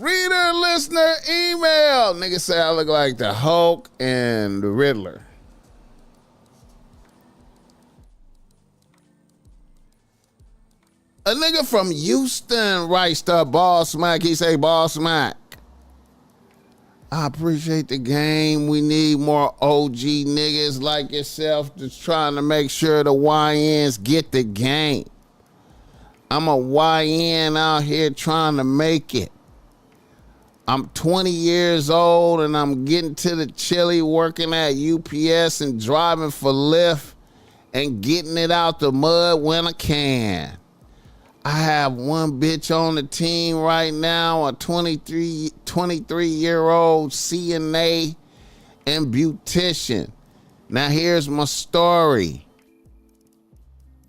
Reader, listener, email. Nigga say I look like the Hulk and the Riddler. A nigga from Houston writes to BossMack. He say, BossMack, I appreciate the game. We need more OG niggas like yourself that's trying to make sure the YNs get the game. I'm a YN out here trying to make it. I'm 20 years old and I'm getting to the chili, working at UPS and driving for Lyft and getting it out the mud when I can. I have one bitch on the team right now, a 23-year-old CNA and beautician. Now here's my story.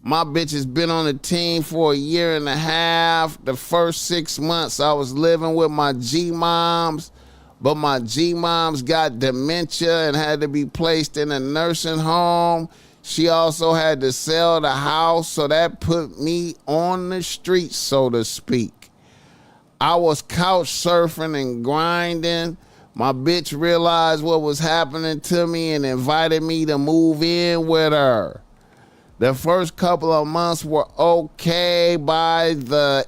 My bitch has been on the team for a year and a half. The first 6 months I was living with my G-moms, but my G-moms got dementia and had to be placed in a nursing home. She also had to sell the house, so that put me on the street, so to speak. I was couch surfing and grinding. My bitch realized what was happening to me and invited me to move in with her. The first couple of months were okay. By the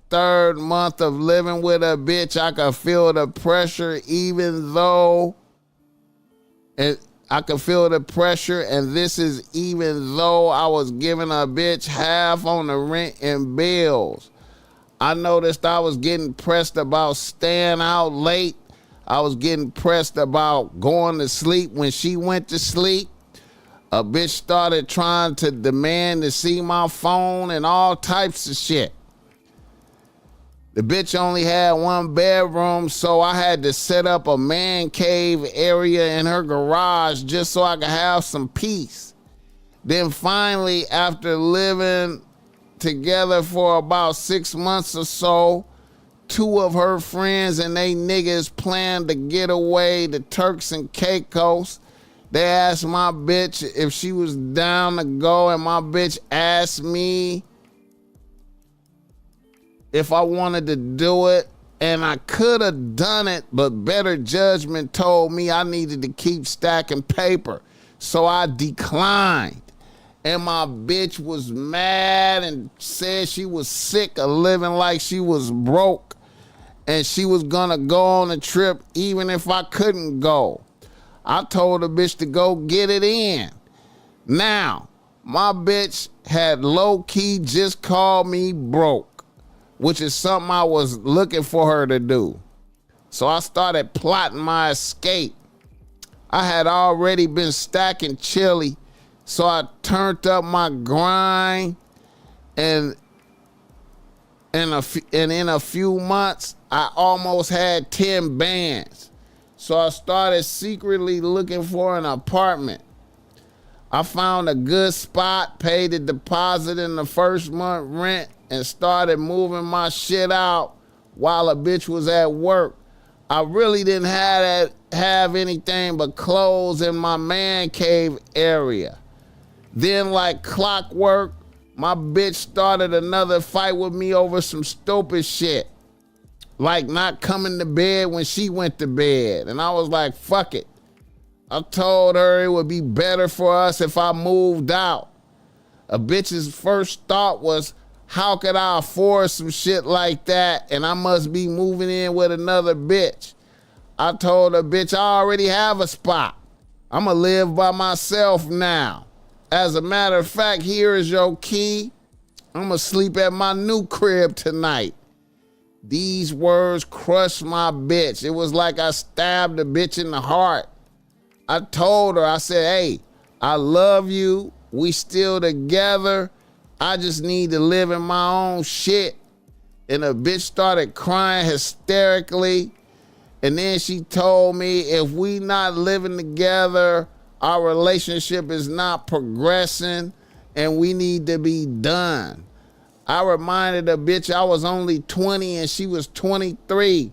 third month of living with a bitch, I could feel the pressure and this is even though I was giving a bitch half on the rent and bills. I noticed I was getting pressed about staying out late. I was getting pressed about going to sleep when she went to sleep. A bitch started trying to demand to see my phone and all types of shit. The bitch only had one bedroom, so I had to set up a man cave area in her garage just so I could have some peace. Then finally, after living together for about 6 months or so, two of her friends and they niggas planned to get away to Turks and Caicos. They asked my bitch if she was down to go, and my bitch asked me if I wanted to do it, and I could have done it, but better judgment told me I needed to keep stacking paper, so I declined. And my bitch was mad and said she was sick of living like she was broke, and she was gonna go on a trip even if I couldn't go. I told the bitch to go get it in. Now, my bitch had low-key just called me broke, which is something I was looking for her to do. So I started plotting my escape. I had already been stacking chili, so I turned up my grind, and in a few months, I almost had 10 bands. So I started secretly looking for an apartment. I found a good spot, paid the deposit in the first month rent, and started moving my shit out while a bitch was at work. I really didn't have anything but clothes in my man cave area. Then, like clockwork, my bitch started another fight with me over some stupid shit, like not coming to bed when she went to bed. And I was like, fuck it. I told her it would be better for us if I moved out. A bitch's first thought was, how could I afford some shit like that and I must be moving in with another bitch? I told her, bitch, I already have a spot. I'ma live by myself now. As a matter of fact, here is your key. I'ma sleep at my new crib tonight. These words crushed my bitch. It was like I stabbed a bitch in the heart. I told her, I said, hey, I love you. We still together. I just need to live in my own shit. And the bitch started crying hysterically. And then she told me if we not living together, our relationship is not progressing and we need to be done. I reminded the bitch I was only 20 and she was 23.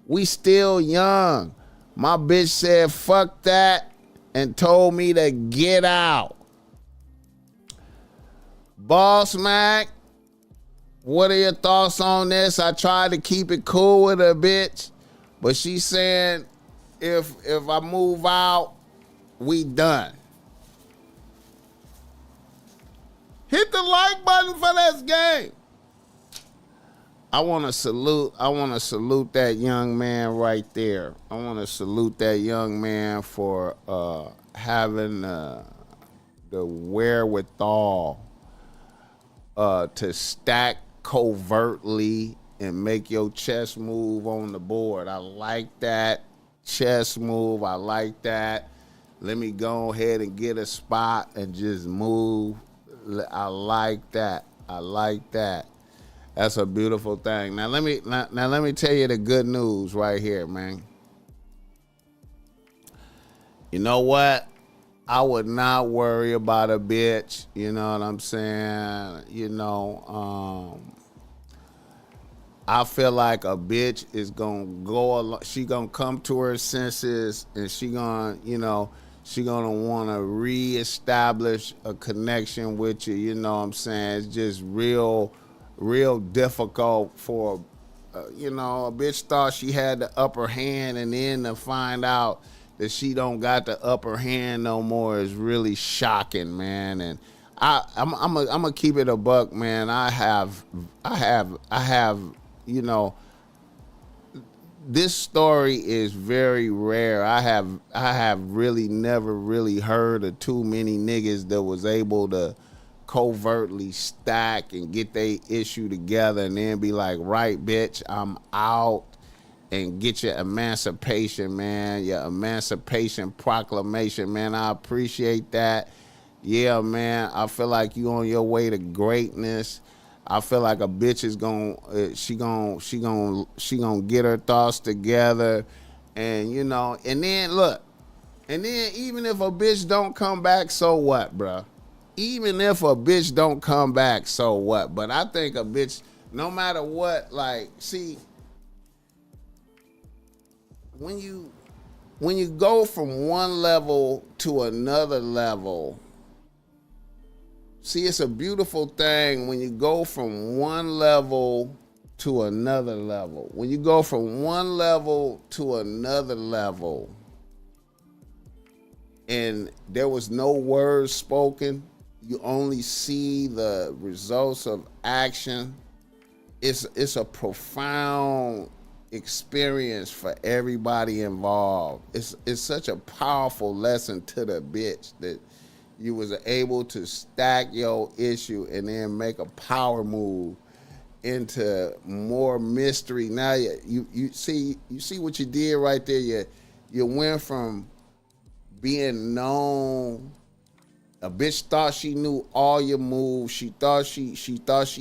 We still young. My bitch said, fuck that, and told me to get out. BossMack, What are your thoughts on this? I tried to keep it cool with her, bitch, but she's saying if I move out, we done. Hit the like button for this game. I want to salute that young man right there. I want to salute that young man for having the wherewithal to stack covertly and make your chess move on the board. I like that chess move. I like that. Let me go ahead and get a spot and just move. I like that. I like that. That's a beautiful thing. Now let me tell you the good news right here, man. You know what? I would not worry about a bitch. You know what I'm saying? I feel like a bitch is gonna go along. She gonna come to her senses, and she gonna want to reestablish a connection with you. You know what I'm saying? It's just real difficult for, a bitch thought she had the upper hand, and then to find out that she don't got the upper hand no more is really shocking, man. And I'm gonna keep it a buck, man. I have, this story is very rare. I have really never really heard of too many niggas that was able to covertly stack and get they issue together and then be like, right, bitch, I'm out, and get your emancipation, man, your emancipation proclamation, man. I appreciate that. Yeah, man, I feel like you on your way to greatness. I feel like a bitch is she gonna get her thoughts together, and and then look, and then even if a bitch don't come back, so what, bruh? Even if a bitch don't come back, so what? But I think a bitch, no matter what, like, see, when you go from one level to another level, see, it's a beautiful thing when you go from one level to another level. When you go from one level to another level, and there was no words spoken, you only see the results of action. It's a profound experience for everybody involved. It's such a powerful lesson to the bitch that you was able to stack your issue and then make a power move into more mystery. Now you see what you did right there. You went from being known. A bitch thought she knew all your moves. She thought she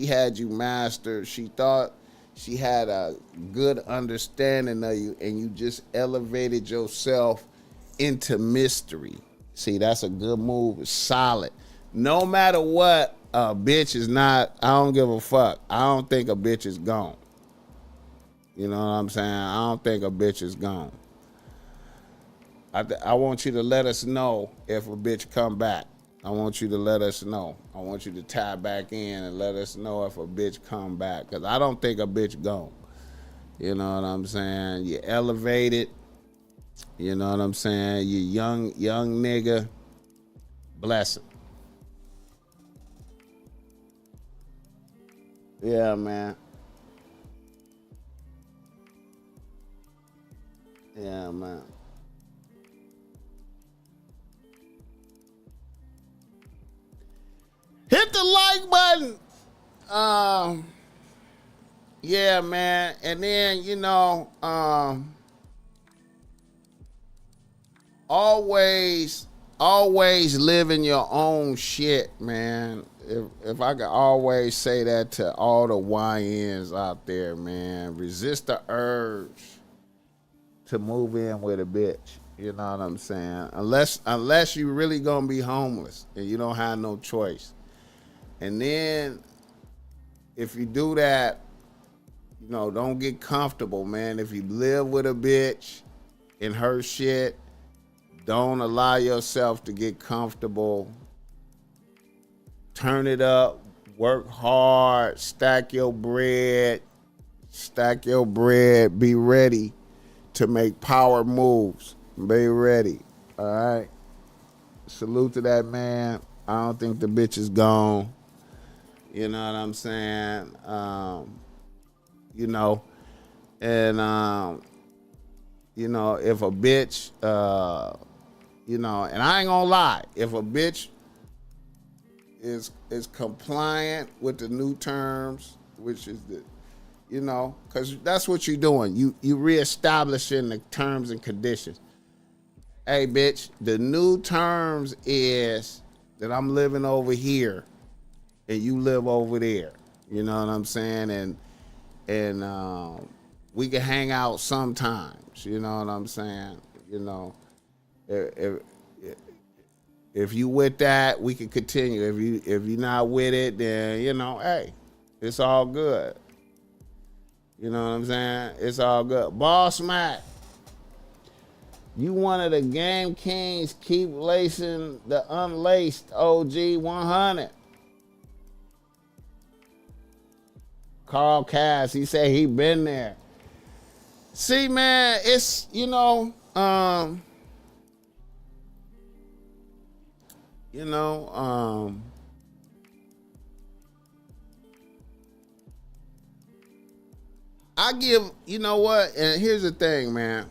had you mastered. She thought she had a good understanding of you, and you just elevated yourself into mystery. See, that's a good move. It's solid. No matter what, a bitch is not, I don't give a fuck. I don't think a bitch is gone. You know what I'm saying? I don't think a bitch is gone. I want you to let us know if a bitch come back. I want you to let us know. I want you to tie back in and let us know if a bitch come back. Because I don't think a bitch gone. You know what I'm saying? You elevated. You know what I'm saying? You young nigga. Bless it. Yeah, man. Yeah, man. Hit the like button. Yeah, man. And then, always live in your own shit, man. If I could always say that to all the YNs out there, man, resist the urge to move in with a bitch. You know what I'm saying? Unless you really gonna be homeless and you don't have no choice. And then if you do that, don't get comfortable, man. If you live with a bitch in her shit, don't allow yourself to get comfortable. Turn it up Work hard, stack your bread, be ready to make power moves. Be ready. All right. Salute to that man. I don't think the bitch is gone. You know what I'm saying? You know, and you know, if a bitch, you know, and I ain't gonna lie, if a bitch is compliant with the new terms, which is the, you know, because that's what you're doing. You reestablishing the terms and conditions. Hey, bitch, the new terms is that I'm living over here and you live over there. You know what I'm saying? And we can hang out sometimes. You know what I'm saying? You know, if you with that, we can continue. If you're not with it, then, you know, hey, it's all good. You know what I'm saying? It's all good. BossMack, you one of the game kings. Keep lacing the unlaced. OG 100. Carl Cass, he said he been there. See, man, it's, you know, I give, you know what, and here's the thing, man.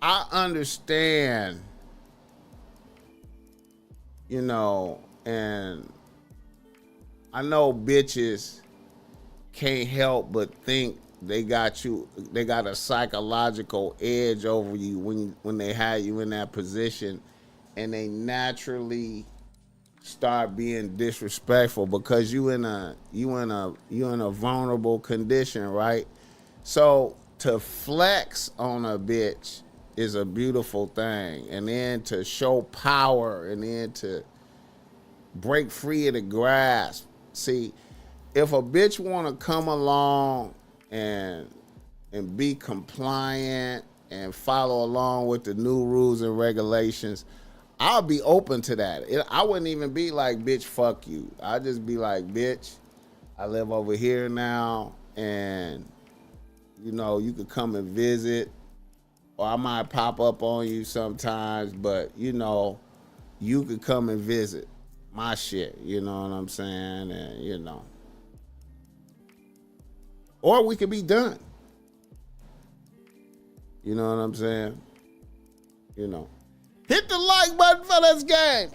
I understand, you know, and I know bitches can't help but think they got a psychological edge over you when they had you in that position, and they naturally start being disrespectful because you in a vulnerable condition, right? So to flex on a bitch is a beautiful thing, and then to show power, and then to break free of the grasp. See, if a bitch want to come along and be compliant and follow along with the new rules and regulations, I'll be open to that. I wouldn't even be like, bitch, fuck you. I'd just be like, bitch, I live over here now, and, you know, you could come and visit, or I might pop up on you sometimes, but, you know, you could come and visit my shit, you know what I'm saying? And, you know, or we could be done. You know what I'm saying? You know. Hit the like button for this game.